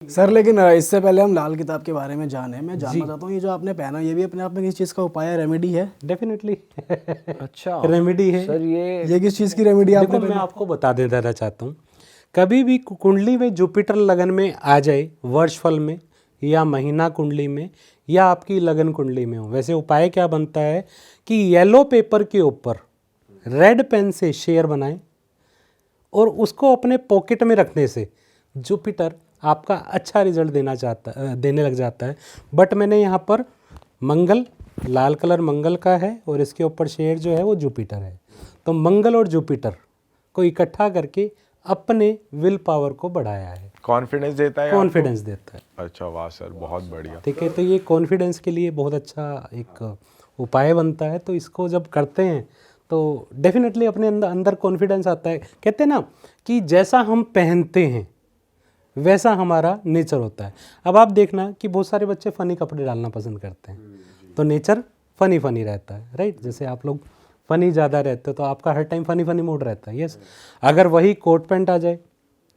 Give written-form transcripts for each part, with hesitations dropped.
Sir लेकिन इससे पहले हम लाल किताब के बारे में जाने, मैं जानना चाहता हूँ ये जो आपने पहना ये भी अपने आप में किस चीज़ का उपाय है, रेमेडी है? डेफिनेटली अच्छा रेमेडी है सर, ये किस चीज़ की रेमेडी देखो आपने मैं पहनी? आपको बता देना चाहता हूँ। कभी भी कुंडली में जुपिटर लगन में आ जाए, वर्षफल में या महीना कुंडली में या आपकी लगन कुंडली में हो, वैसे उपाय क्या बनता है कि येलो पेपर के ऊपर रेड पेन से शेयर बनाएं और उसको अपने पॉकेट में रखने से जुपिटर आपका अच्छा रिजल्ट देने लग जाता है। बट मैंने यहाँ पर मंगल, लाल कलर मंगल का है और इसके ऊपर शेयर जो है वो जुपिटर है। तो मंगल और जुपिटर को इकट्ठा करके अपने विल पावर को बढ़ाया है, कॉन्फिडेंस देता है कॉन्फिडेंस देता है। आपको? अच्छा, वाह सर, बहुत बढ़िया। ठीक है, तो ये कॉन्फिडेंस के लिए बहुत अच्छा एक उपाय बनता है। तो इसको जब करते हैं तो डेफिनेटली अपने अंदर कॉन्फिडेंस आता है। कहते हैं ना कि जैसा हम पहनते हैं वैसा हमारा नेचर होता है। अब आप देखना कि बहुत सारे बच्चे फ़नी कपड़े डालना पसंद करते हैं, तो नेचर फ़नी फ़नी रहता है, राइट। जैसे आप लोग फ़नी ज़्यादा रहते हो तो आपका हर टाइम फ़नी फ़नी मूड रहता है, यस। अगर वही कोट पैंट आ जाए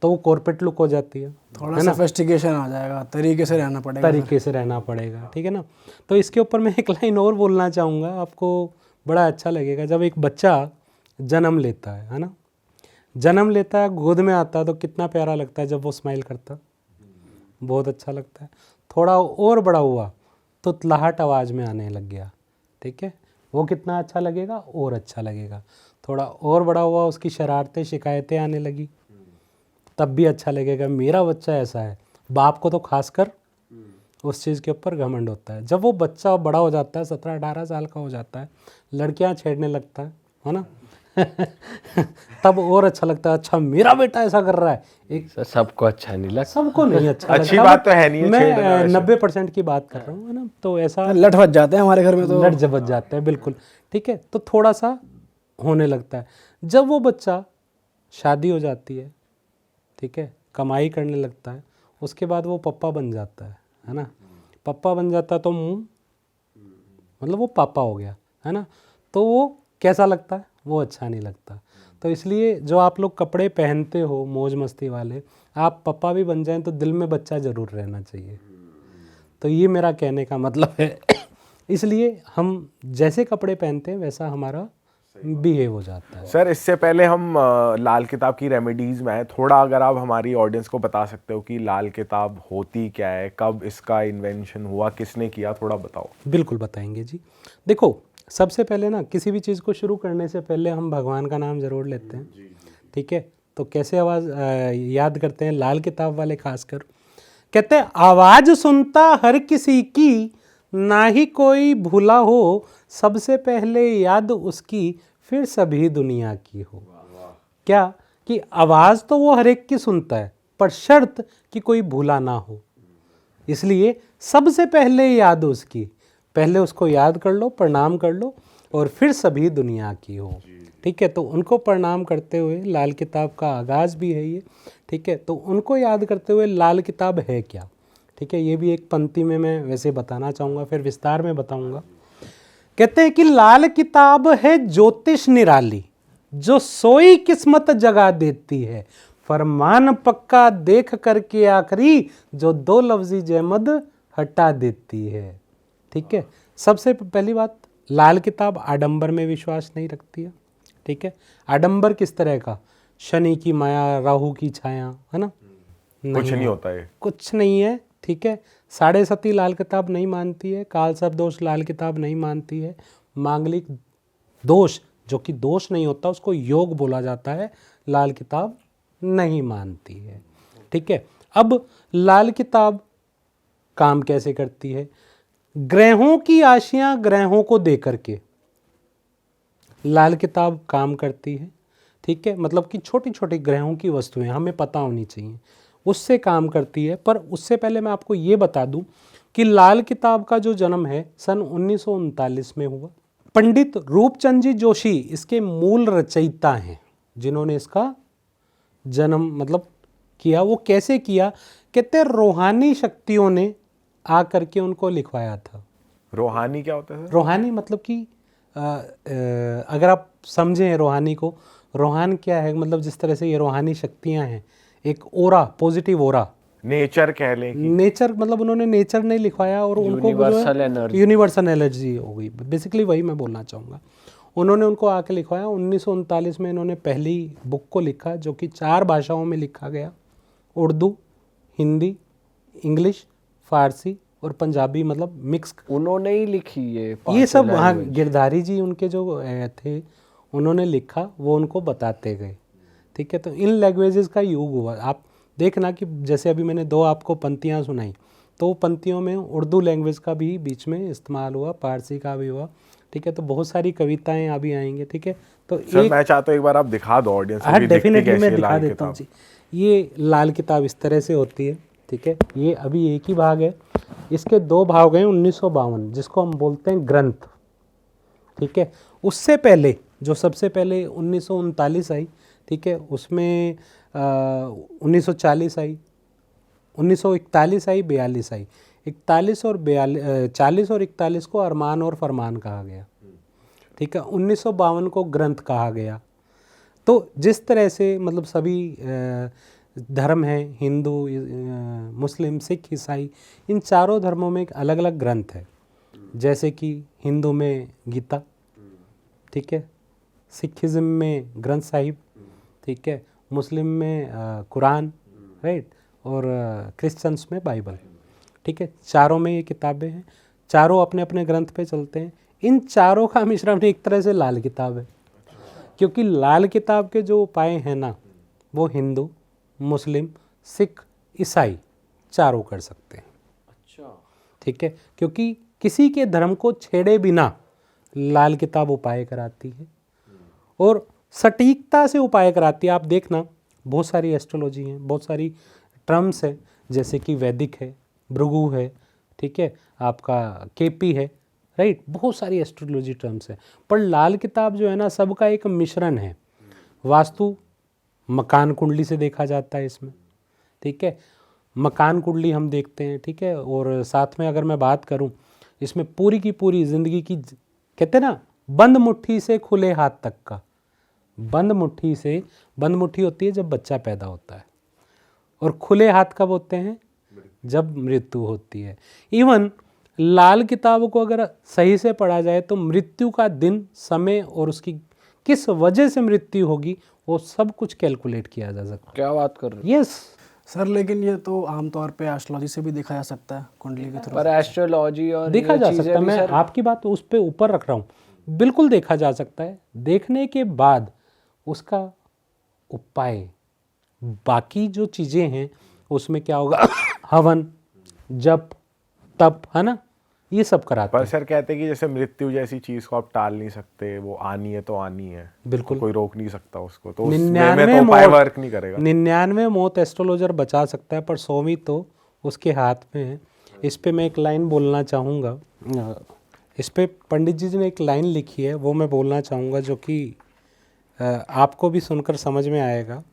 तो वो कॉर्पोरेट लुक हो जाती है, थोड़ा सोफिस्टिकेशन आ जाएगा, तरीके से रहना पड़ेगा, तरीके से रहना पड़ेगा, ठीक है ना। तो इसके ऊपर मैं एक लाइन और बोलना चाहूँगा, आपको बड़ा अच्छा लगेगा। जब एक बच्चा जन्म लेता है ना, जन्म लेता है, गोद में आता है तो कितना प्यारा लगता है जब वो स्माइल करता है, बहुत अच्छा लगता है। थोड़ा और बड़ा हुआ तो तलाहट आवाज़ में आने लग गया, ठीक है, वो कितना अच्छा लगेगा, और अच्छा लगेगा। थोड़ा और बड़ा हुआ, उसकी शरारतें शिकायतें आने लगी, तब भी अच्छा लगेगा, मेरा बच्चा ऐसा है। बाप को तो खासकर उस चीज़ के ऊपर घमंड होता है। जब वो बच्चा बड़ा हो जाता है, 17-18 साल का हो जाता है, लड़कियां छेड़ने लगता है ना तब और अच्छा लगता है, अच्छा मेरा बेटा ऐसा कर रहा है। एक सर सबको अच्छा नहीं लगता, सबको नहीं अच्छा अच्छी लगता, बात तो है नहीं, मैं 90% की बात कर रहा हूँ, है ना। तो ऐसा लट फट जाते हैं हमारे घर में, तो लट जबत जाता है, बिल्कुल ठीक है। तो थोड़ा सा होने लगता है। जब वो बच्चा शादी हो जाती है, ठीक है, कमाई करने लगता है, उसके बाद वो पप्पा बन जाता है ना। पप्पा बन जाता है तो मुँह मतलब वो पापा हो गया, है ना। तो वो कैसा लगता है, वो अच्छा नहीं लगता। तो इसलिए जो आप लोग कपड़े पहनते हो मौज मस्ती वाले, आप पप्पा भी बन जाएं तो दिल में बच्चा ज़रूर रहना चाहिए। तो ये मेरा कहने का मतलब है इसलिए हम जैसे कपड़े पहनते हैं वैसा हमारा बिहेव हो जाता है। सर इससे पहले हम लाल किताब की रेमेडीज में आए, थोड़ा अगर आप हमारी ऑडियंस को बता सकते हो कि लाल किताब होती क्या है, कब इसका इन्वेंशन हुआ, किसने किया, थोड़ा बताओ। बिल्कुल बताएंगे जी। देखो, सबसे पहले ना किसी भी चीज़ को शुरू करने से पहले हम भगवान का नाम ज़रूर लेते हैं, ठीक है। तो कैसे आवाज़ याद करते हैं, लाल किताब वाले खासकर कहते हैं, आवाज़ सुनता हर किसी की, ना ही कोई भूला हो, सबसे पहले याद उसकी, फिर सभी दुनिया की हो। क्या कि आवाज़ तो वो हर एक की सुनता है, पर शर्त कि कोई भूला ना हो। इसलिए सबसे पहले याद उसकी, पहले उसको याद कर लो, प्रणाम कर लो, और फिर सभी दुनिया की हो, ठीक है। तो उनको प्रणाम करते हुए लाल किताब का आगाज़ भी है ये, ठीक है। तो उनको याद करते हुए लाल किताब है क्या, ठीक है, ये भी एक पंक्ति में मैं वैसे बताना चाहूँगा, फिर विस्तार में बताऊँगा। कहते हैं कि लाल किताब है ज्योतिष निराली, जो सोई किस्मत जगा देती है, फरमान पक्का देख करके आखिरी, जो दो लफ्जी जहमद हटा देती है, ठीक है। सबसे पहली बात, लाल किताब आडंबर में विश्वास नहीं रखती है, ठीक है। आडंबर किस तरह का, शनि की माया, राहु की छाया, है ना, कुछ नहीं होता है, कुछ नहीं है, ठीक है। साढ़े सती लाल किताब नहीं मानती है, काल सर्प दोष लाल किताब नहीं मानती है, मांगलिक दोष जो कि दोष नहीं होता उसको योग बोला जाता है, लाल किताब नहीं मानती है, ठीक है। अब लाल किताब काम कैसे करती है, ग्रहों की आशियां ग्रहों को देकर के लाल किताब काम करती है, ठीक है। मतलब कि छोटी छोटी ग्रहों की वस्तुएं हमें पता होनी चाहिए, उससे काम करती है। पर उससे पहले मैं आपको ये बता दूं कि लाल किताब का जो जन्म है सन 1939 में हुआ। पंडित रूपचंद जी जोशी इसके मूल रचयिता हैं, जिन्होंने इसका जन्म मतलब किया। वो कैसे किया, कहते हैं रूहानी शक्तियों ने आकर के उनको लिखवाया था। रूहानी क्या होता है सर? रूहानी मतलब कि अगर आप समझें रूहानी को, रूहान क्या है, मतलब जिस तरह से ये रूहानी शक्तियां हैं, एक ओरा, पॉजिटिव ओरा, नेचर कह लें कि नेचर मतलब उन्होंने नेचर नहीं लिखवाया और उनको यूनिवर्सल एनर्जी, यूनिवर्सल एनर्जी हो गई, बेसिकली वही मैं बोलना चाहूँगा। उन्होंने उनको आके लिखवाया। 1939 में इन्होंने पहली बुक को लिखा जो कि 4 भाषाओं में लिखा गया, उर्दू, हिंदी, इंग्लिश, फारसी और पंजाबी, मतलब मिक्स। उन्होंने ही लिखी ये सब हाँ, गिरधारी जी उनके जो थे उन्होंने लिखा, वो उनको बताते गए। ठीक है, तो इन लैंग्वेजेस का युग हुआ। आप देखना कि जैसे अभी मैंने 2 आपको पंक्तियाँ सुनाई, तो पंक्तियों में उर्दू लैंग्वेज का भी बीच में इस्तेमाल हुआ, फारसी का भी हुआ। ठीक है, तो बहुत सारी कविताएं अभी आएंगे। ठीक है, तो सर मैं चाहता हूँ एक बार आप दिखा दो ऑडियंस को हाँ, कि दिखती डेफिनेटली कैसी मैं है दिखा लाल देता हूँ किताब। जी। ये लाल किताब इस तरह से होती है। ठीक है, ये अभी एक ही भाग है, इसके 2 भाग हैं। 1952 जिसको हम बोलते हैं ग्रंथ। ठीक है, उससे पहले जो सबसे पहले 1939 आई, ठीक है, उसमें 1940 आई, 1941 आई, 42 आई। 41 और 42, 40 और 41 को अरमान और फरमान कहा गया। ठीक है, 1952 को ग्रंथ कहा गया। तो जिस तरह से मतलब सभी धर्म हैं, हिंदू, मुस्लिम, सिख, ईसाई, इन चारों धर्मों में एक अलग अलग ग्रंथ है। जैसे कि हिंदू में गीता, ठीक है, सिखिज़्म में ग्रंथ साहिब, ठीक है, मुस्लिम में कुरान, राइट, और क्रिश्चियंस में बाइबल। ठीक है, चारों में ये किताबें हैं, चारों अपने अपने ग्रंथ पे चलते हैं। इन चारों का मिश्रण एक तरह से लाल किताब है, क्योंकि लाल किताब के जो उपाय हैं ना, वो हिंदू, मुस्लिम, सिख, ईसाई चारों कर सकते हैं। अच्छा, ठीक है, क्योंकि किसी के धर्म को छेड़े बिना लाल किताब उपाय कराती है और सटीकता से उपाय कराती है। आप देखना, बहुत सारी एस्ट्रोलॉजी हैं, बहुत सारी टर्म्स हैं, जैसे कि वैदिक है, भृगु है, ठीक है, आपका केपी है, राइट, बहुत सारी एस्ट्रोलॉजी टर्म्स हैं। पर लाल किताब जो है ना, सबका एक मिश्रण है। वास्तु मकान कुंडली से देखा जाता है इसमें। ठीक है, मकान कुंडली हम देखते हैं। ठीक है, और साथ में अगर मैं बात करूं, इसमें पूरी की पूरी ज़िंदगी की, कहते हैं ना, बंद मुट्ठी से खुले हाथ तक का। बंद मुट्ठी से, बंद मुट्ठी होती है जब बच्चा पैदा होता है, और खुले हाथ कब होते हैं? जब मृत्यु होती है। इवन लाल किताब को अगर सही से पढ़ा जाए तो मृत्यु का दिन, समय और उसकी किस वजह से मृत्यु होगी, वो सब कुछ कैलकुलेट किया जा सकता है। क्या बात कर रहे हो? यस सर, लेकिन ये तो आमतौर पे एस्ट्रोलॉजी से भी देखा जा सकता है, कुंडली के थ्रू। पर एस्ट्रोलॉजी और देखा ये जा चीजें सकता है, भी मैं सर, आपकी बात उस पे ऊपर रख रहा हूँ, बिल्कुल देखा जा सकता है। देखने के बाद उसका उपाय, बाकी जो चीज़ें हैं उसमें क्या होगा, हवन, जप, तप, है ना, ये सब कराते पर हैं। सर कहते हैं कि जैसे मृत्यु जैसी चीज को आप टाल नहीं सकते, वो आनी है तो आनी है, बिल्कुल, कोई रोक नहीं सकता उसको, तो उस वे 99 में तो उपाय मौत, वर्क नहीं करेगा। 99 मौत एस्ट्रोलॉजर बचा सकता है, पर 100वीं तो उसके हाथ में है। इस पे मैं एक लाइन बोलना चाहूँगा, इस पे पंडित जी ने एक लाइन लिखी है, वो मैं बोलना चाहूँगा, जो कि आपको भी सुनकर समझ में आएगा।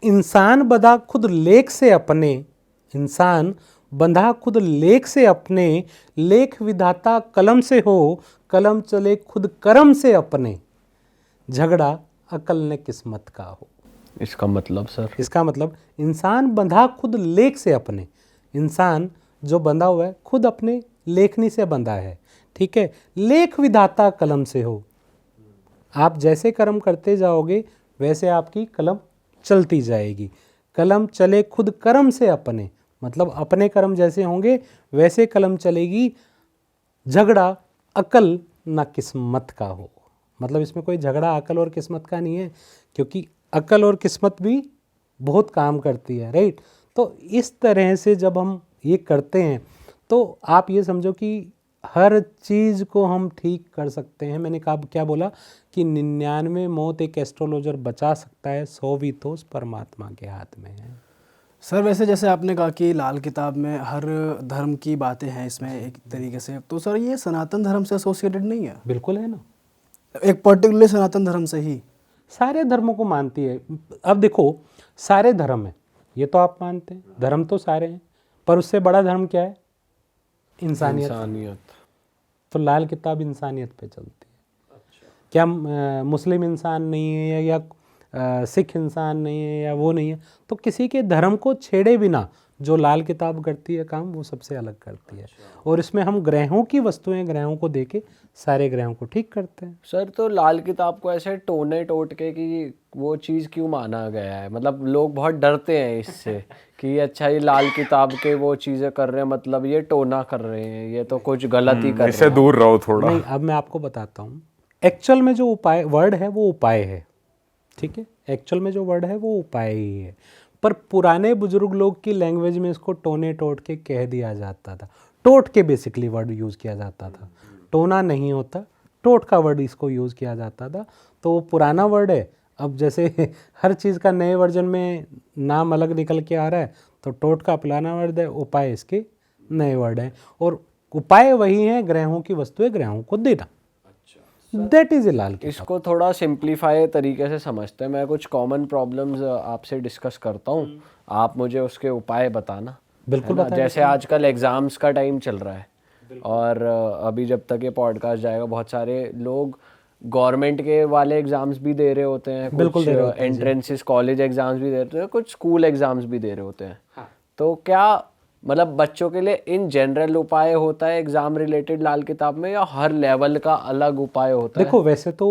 इंसान बंधा खुद लेख से अपने, इंसान बंधा खुद लेख से अपने, लेख विधाता कलम से हो, कलम चले खुद कर्म से अपने, झगड़ा अकल ने किस्मत का हो। इसका मतलब सर, इसका मतलब इंसान बंधा खुद लेख से अपने, इंसान जो बंधा हुआ है खुद अपने लेखनी से बंधा है। ठीक है, लेख विधाता कलम से हो, आप जैसे कर्म करते जाओगे वैसे आपकी कलम चलती जाएगी। कलम चले खुद कर्म से अपने, मतलब अपने कर्म जैसे होंगे वैसे कलम चलेगी, झगड़ा अकल ना किस्मत का हो। मतलब इसमें कोई झगड़ा अकल और किस्मत का नहीं है, क्योंकि अकल और किस्मत भी बहुत काम करती है, राइट। तो इस तरह से जब हम ये करते हैं तो आप ये समझो कि हर चीज़ को हम ठीक कर सकते हैं। मैंने कहा क्या बोला कि 99 मौत एक एस्ट्रोलॉजर बचा सकता है, 100वीं तो उस परमात्मा के हाथ में है। सर, वैसे जैसे आपने कहा कि लाल किताब में हर धर्म की बातें हैं इसमें एक तरीके से, तो सर ये सनातन धर्म से एसोसिएटेड नहीं है? बिल्कुल है ना, एक पर्टिकुलर सनातन धर्म से ही? सारे धर्मों को मानती है। अब देखो, सारे धर्म हैं, ये तो आप मानते हैं, धर्म तो सारे हैं, पर उससे बड़ा धर्म क्या है? इंसानियत। तो लाल किताब इंसानियत पे चलती है। क्या मुस्लिम इंसान नहीं है या सिख इंसान नहीं है या वो नहीं है, तो किसी के धर्म को छेड़े बिना जो लाल किताब करती है काम, वो सबसे अलग करती है। और इसमें हम ग्रहों की वस्तुएं, ग्रहों को देके सारे ग्रहों को ठीक करते हैं। सर तो लाल किताब को ऐसे टोने टोटके कि वो चीज़ क्यों माना गया है? मतलब लोग बहुत डरते हैं इससे कि अच्छा ये लाल किताब के वो चीज़ें कर रहे हैं, मतलब ये टोना कर रहे हैं, ये तो कुछ गलत ही कर रहे इससे हैं। दूर रहो थोड़ा। नहीं, अब मैं आपको बताता हूँ। एक्चुअल में जो उपाय वर्ड है वो उपाय है, ठीक है। एक्चुअल में जो वर्ड है वो उपाय ही है, पर पुराने बुजुर्ग लोग की लैंग्वेज में इसको टोने टोट के कह दिया जाता था। टोट के बेसिकली वर्ड यूज़ किया जाता था, टोना नहीं होता, टोट का वर्ड इसको यूज़ किया जाता था। तो वो पुराना वर्ड है। अब जैसे हर चीज़ का नए वर्जन में नाम अलग निकल के आ रहा है, तो टोट का पुराना वर्ड है, उपाय इसके नए वर्ड हैं। और उपाय वही है, ग्रहों की वस्तुएं ग्रहों को देना। दैट इज ए लाल किताब। इसको थोड़ा सिंप्लीफाई तरीके से समझते हैं। मैं कुछ कॉमन प्रॉब्लम्स आपसे डिस्कस करता हूँ, आप मुझे उसके उपाय बताना। बिल्कुल है ना? बताएं। जैसे आजकल एग्ज़ाम्स का टाइम चल रहा है, और अभी जब तक ये पॉडकास्ट जाएगा बहुत सारे लोग गवर्नमेंट के वाले एग्ज़ाम्स भी दे रहे होते हैं, बिल्कुल कुछ दे रहे होते हैं जी। एंट्रेंसेस कॉलेज एग्ज़ाम्स भी दे रहे होते हैं, कुछ स्कूल एग्ज़ाम्स भी दे रहे होते हैं। तो क्या मतलब बच्चों के लिए इन जनरल उपाय होता है एग्ज़ाम रिलेटेड लाल किताब में, या हर लेवल का अलग उपाय होता है? देखो, वैसे तो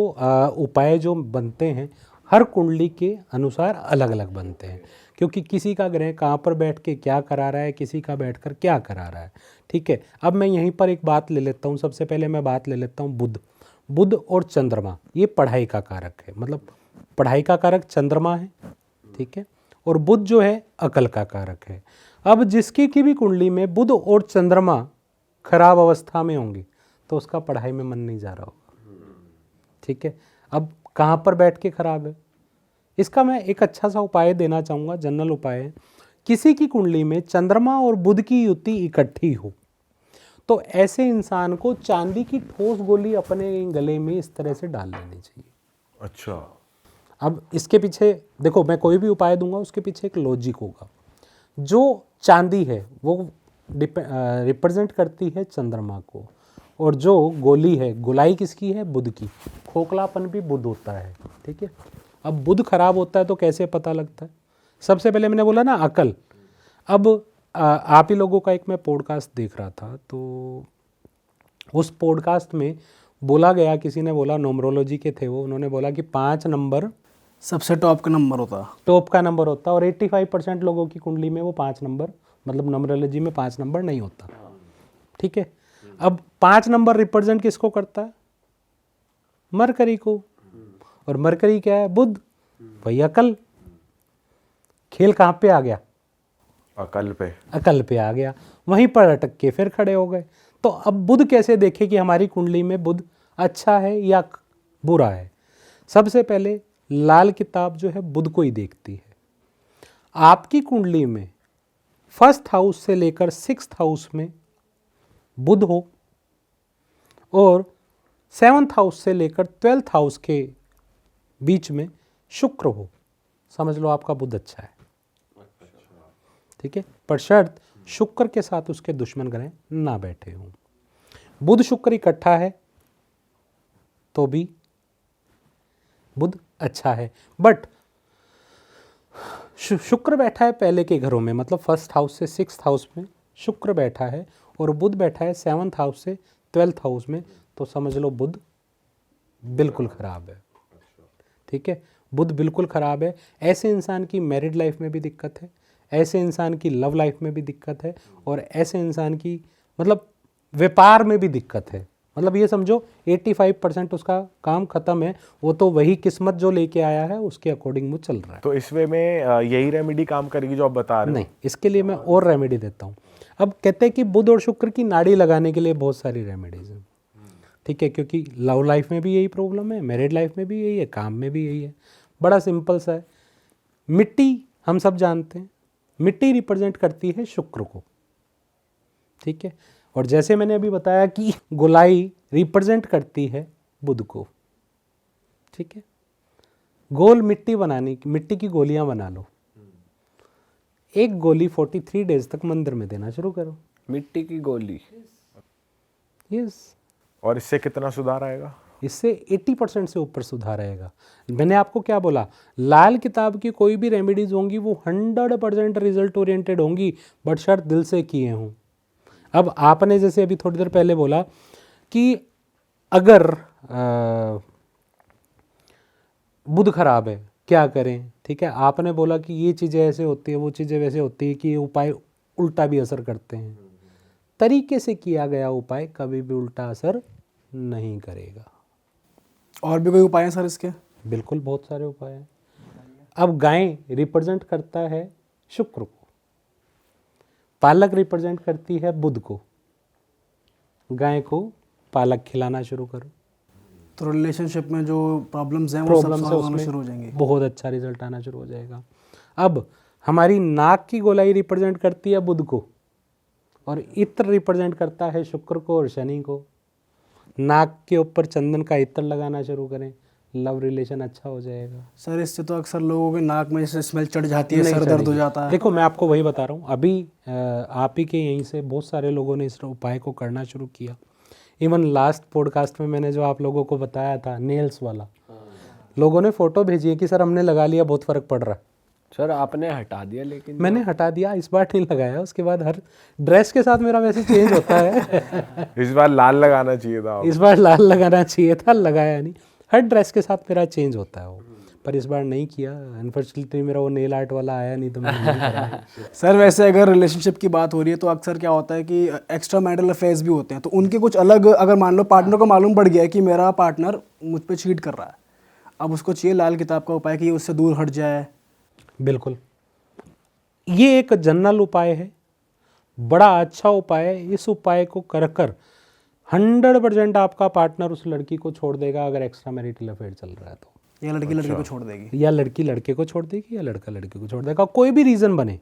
उपाय जो बनते हैं हर कुंडली के अनुसार अलग अलग बनते हैं, क्योंकि किसी का ग्रह कहाँ पर बैठ के क्या करा रहा है, किसी का बैठकर क्या करा रहा है, ठीक है। अब मैं यहीं पर एक बात ले लेता हूँ। सबसे पहले मैं बात ले लेता हूँ बुध। बुध और चंद्रमा ये पढ़ाई का कारक है, मतलब पढ़ाई का कारक चंद्रमा है, ठीक है। और बुध जो है अकल का कारक है। अब जिसकी की भी कुंडली में बुध और चंद्रमा खराब अवस्था में होंगे तो उसका पढ़ाई में मन नहीं जा रहा होगा, ठीक है। अब कहाँ पर बैठ के खराब है, इसका मैं एक अच्छा सा उपाय देना चाहूँगा। जनरल उपाय है, किसी की कुंडली में चंद्रमा और बुध की युति इकट्ठी हो तो ऐसे इंसान को चांदी की ठोस गोली अपने गले में इस तरह से डाल लेनी चाहिए। अच्छा। अब इसके पीछे देखो, मैं कोई भी उपाय दूंगा उसके पीछे एक लॉजिक होगा। जो चांदी है वो रिप्रेजेंट करती है चंद्रमा को, और जो गोली है, गोलाई किसकी है? बुध की। खोखलापन भी बुध होता है, ठीक है। अब बुध खराब होता है तो कैसे पता लगता है? सबसे पहले मैंने बोला ना अकल। अब आप ही लोगों का एक मैं पॉडकास्ट देख रहा था, तो उस पॉडकास्ट में बोला गया, किसी ने बोला, न्यूमरोलॉजी के थे वो, उन्होंने बोला कि 5 नंबर सबसे टॉप का नंबर होता। टॉप का नंबर होता, और 85% लोगों की कुंडली में वो 5 नंबर, मतलब न्यूमरोलॉजी में 5 नंबर नहीं होता, ठीक है। अब 5 नंबर रिप्रेजेंट किसको करता है? मरकरी को। और मरकरी क्या है? बुध, वही अकल। खेल कहाँ पे आ गया? अकल पे। अकल पे आ गया, वहीं पर अटक के फिर खड़े हो गए। तो अब बुध कैसे देखे कि हमारी कुंडली में बुध अच्छा है या बुरा है? सबसे पहले लाल किताब जो है बुध को ही देखती है। आपकी कुंडली में 1st हाउस से लेकर 6th हाउस में बुध हो, और 7th हाउस से लेकर 12th हाउस के बीच में शुक्र हो, समझ लो आपका बुध अच्छा है, ठीक है। पर शर्त शुक्र के साथ उसके दुश्मन ग्रह ना बैठे हों। बुध शुक्र इकट्ठा है तो भी बुध अच्छा है, बट शुक्र बैठा है पहले के घरों में, मतलब 1st हाउस से 6th हाउस में शुक्र बैठा है, और बुध बैठा है 7th हाउस से 12th हाउस में, तो समझ लो बुध बिल्कुल खराब है, ठीक है। बुध बिल्कुल खराब है। ऐसे इंसान की मैरिड लाइफ में भी दिक्कत है, ऐसे इंसान की लव लाइफ में भी दिक्कत है, और ऐसे इंसान की मतलब व्यापार में भी दिक्कत है। मतलब ये समझो 85% उसका काम खत्म है, वो तो वही किस्मत जो लेके आया है उसके अकॉर्डिंग वो चल रहा है। तो इस वे में यही रेमेडी काम करेगी जो आप बता रहे हो? नहीं, इसके लिए मैं और रेमेडी देता हूँ। अब कहते हैं कि बुध और शुक्र की नाड़ी लगाने के लिए बहुत सारी रेमेडीज हैं, ठीक है, क्योंकि लव लाइफ में भी यही प्रॉब्लम है, मैरिड लाइफ में भी यही है, काम में भी यही है। बड़ा सिंपल सा है। मिट्टी हम सब जानते हैं, मिट्टी रिप्रेजेंट करती है शुक्र को, ठीक है। और जैसे मैंने अभी बताया कि गोलाई रिप्रेजेंट करती है बुध को, ठीक है। गोल मिट्टी बनाने की, मिट्टी की गोलियां बना लो, एक गोली 43 डेज तक मंदिर में देना शुरू करो। मिट्टी की गोली। यस। और इससे कितना सुधार आएगा? इससे 80% से ऊपर सुधार आएगा। मैंने आपको क्या बोला, लाल किताब की कोई भी रेमेडीज होंगी वो 100% रिजल्ट ओरिएंटेड होंगी, बट शर्त दिल से किए हों। अब आपने जैसे अभी थोड़ी देर पहले बोला कि अगर बुध खराब है क्या करें, ठीक है, आपने बोला कि ये चीज़ें ऐसे होती है, वो चीज़ें वैसे होती है कि ये उपाय उल्टा भी असर करते हैं। तरीके से किया गया उपाय कभी भी उल्टा असर नहीं करेगा। और भी कोई उपाय हैं सर इसके? बिल्कुल, बहुत सारे उपाय हैं। अब गाय रिप्रेजेंट करता है शुक्र को, पालक रिप्रेजेंट करती है बुध को। गाय को पालक खिलाना शुरू करो, तो रिलेशनशिप में जो प्रॉब्लम्स हैं वो सब प्रॉब्लम से सॉल्व होना उसमें शुरू हो जाएंगी। बहुत अच्छा रिजल्ट आना शुरू हो जाएगा। अब हमारी नाक की गोलाई रिप्रेजेंट करती है बुध को, और इत्र रिप्रेजेंट करता है शुक्र को और शनि को। नाक के ऊपर चंदन का इत्र लगाना शुरू करें, लव रिलेशन अच्छा हो जाएगा। सर इससे तो अक्सर लोगों के नाक में जैसे स्मेल चढ़ जाती है, नहीं सर दर्द हो चढ़ेगी। जाता है। देखो मैं आपको वही बता रहा हूँ, अभी आप ही के यहीं से बहुत सारे लोगों ने इस उपाय को करना शुरू किया। इवन लास्ट पॉडकास्ट में मैंने जो आप लोगों को बताया था नेल्स वाला, लोगों ने फोटो भेजी है कि सर हमने लगा लिया, बहुत फर्क पड़ रहा है। सर आपने हटा दिया, लेकिन मैंने हटा दिया, इस बार नहीं लगाया। उसके बाद हर ड्रेस के साथ मेरा वैसे चेंज होता है। इस बार लाल लगाना चाहिए था। इस बार लाल लगाना चाहिए था, लगाया नहीं। हर ड्रेस के साथ मेरा चेंज होता है वो, पर इस बार नहीं किया। अनफॉर्चुनेटली मेरा वो नेल आर्ट वाला आया नहीं, तो मैंने नहीं कराया। सर वैसे अगर रिलेशनशिप की बात हो रही है तो अक्सर क्या होता है कि एक्स्ट्रा मैरिटल अफेयर्स भी होते हैं, तो उनके कुछ अलग, अगर मान लो पार्टनर को मालूम पड़ गया है कि मेरा पार्टनर मुझ पे चीट कर रहा है, अब उसको चाहिए लाल किताब का उपाय कि ये उससे दूर हट जाए। बिल्कुल, ये एक जनरल उपाय है, बड़ा अच्छा उपाय है। इस उपाय को कर 100% आपका पार्टनर उस लड़की को छोड़ देगा अगर एक्स्ट्रा मैरिटल अफेयर चल रहा है तो। या लड़की लड़के को छोड़ देगी, या लड़की लड़के को छोड़ देगी, या लड़का लड़के को छोड़ देगा, कोई भी रीज़न बने।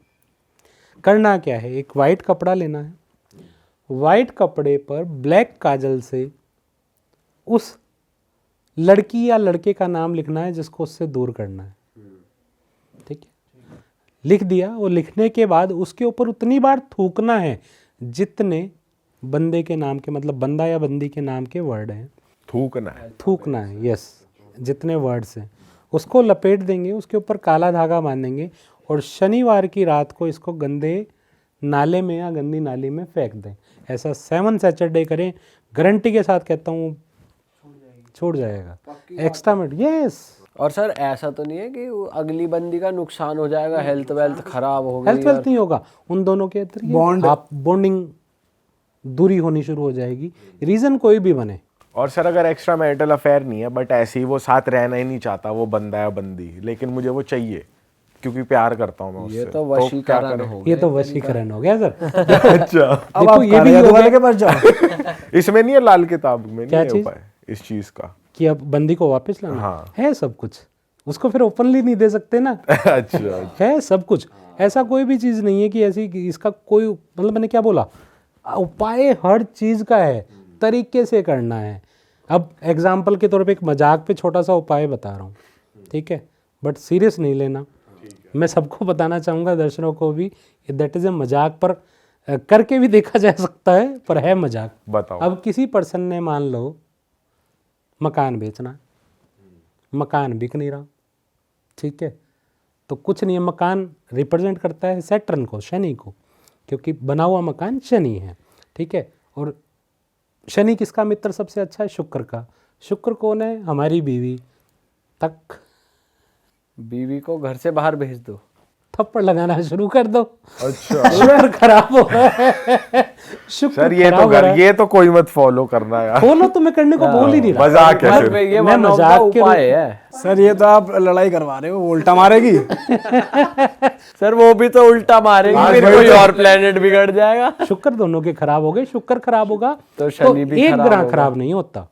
करना क्या है, एक वाइट कपड़ा लेना है, वाइट कपड़े पर ब्लैक काजल से उस लड़की या लड़के का नाम लिखना है जिसको उससे दूर करना है। ठीक है, लिख दिया, और लिखने के बाद उसके ऊपर उतनी बार थूकना है जितने बंदे के नाम के, मतलब बंदा या बंदी के नाम के वर्ड हैं। थूकना है। थूकना है, यस, जितने वर्ड्स हैं उसको लपेट देंगे, उसके ऊपर काला धागा बांधेंगे, और शनिवार की रात को इसको गंदे नाले में या गंदी नाली में फेंक दें। ऐसा 7 सैटरडे करें, गारंटी के साथ कहता हूँ छूट जाएगा एक्स्ट्रा मिनट। यस। और सर ऐसा तो नहीं है कि वो अगली बंदी का नुकसान हो जाएगा, हेल्थ वेल्थ खराब हो गई? हेल्थ वेल्थ नहीं होगा, उन दोनों के Bond- आप बॉन्डिंग दूरी होनी शुरू हो जाएगी, रीज़न कोई भी बने। और सर अगर एक्स्ट्रा मैरिटल अफेयर नहीं है बट ऐसे ही वो साथ रहना ही नहीं चाहता, वो बंदा या बंदी, लेकिन मुझे वो चाहिए क्योंकि प्यार करता हूँ मैं उससे, ये तो क्या वशीकरण करें? हो ये तो वशीकरण हो गया सर। अच्छा, अब देखो आप ये भी काले हो वाले गया के पास जाओ। इसमें नहीं है लाल किताब में, क्या नहीं है चीज़? उपाय इस चीज का? कि अब बंदी को वापस लाना हाँ। है, सब कुछ उसको फिर ओपनली नहीं दे सकते ना। अच्छा, है सब कुछ, ऐसा कोई भी चीज़ नहीं है कि ऐसी कि इसका कोई, मतलब मैंने क्या बोला, उपाय हर चीज़ का है, तरीके से करना है। अब एग्जाम्पल के तौर पे एक मजाक पे छोटा सा उपाय बता रहा हूँ, ठीक है, बट सीरियस नहीं लेना। मैं सबको बताना चाहूँगा, दर्शकों को भी, दैट इज़ ए मजाक, पर करके भी देखा जा सकता है, पर है मजाक। बताओ। अब किसी पर्सन ने मान लो मकान बेचना, मकान बिक नहीं रहा, ठीक है, तो कुछ नहीं है, मकान रिप्रेजेंट करता है सैटर्न को, शनि को, क्योंकि बना हुआ मकान शनि है, ठीक है। और शनि किसका मित्र सबसे अच्छा है? शुक्र का। शुक्र कौन है? हमारी बीवी तक। बीवी को घर से बाहर भेज दो, थप्पड़ लगाना शुरू कर दो। अच्छा शुक्र खराब हो रहा है, शुक्र सर, ये खराब तो हो रहा है। ये तो कोई मत फॉलो करना यार, फॉलो तो मैं करने को बोल ही नहीं रहा। मजाक है घर सिर्फ। पे ये मैं one of the मजाक के उपाय है। सर ये तो आप लड़ाई करवा रहे हो, वो उल्टा मारेगी। सर वो भी तो उल्टा मारेगी, फिर कोई और प्लेनेट बिगड़ जाएगा। शुक्र दोनों के खराब हो गए, शुक्र खराब होगा तो शनि भी एक खराब ग्रह होगा। खराब नहीं होता।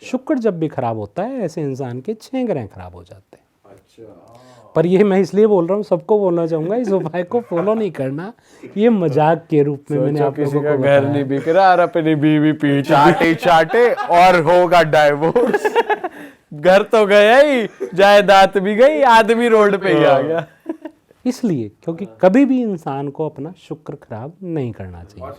शुक्र जब भी खराब होता है, ऐसे इंसान के 6 ग्रह खराब हो जाते हैं। पर ये मैं इसलिए बोल रहा हूँ, सबको बोलना चाहूंगा, इस उपाय को फॉलो नहीं करना, ये मजाक के रूप में मैंने सोचो आप किसी लोगों का को घर बताया। नहीं बिक रहा और अपनी बीवी पीट चाटे चाटे और होगा डाइवोर्स। घर तो गया ही, जायदाद भी गई, आदमी रोड पे ही आ गया। इसलिए क्योंकि कभी भी इंसान को अपना शुक्र खराब नहीं करना चाहिए।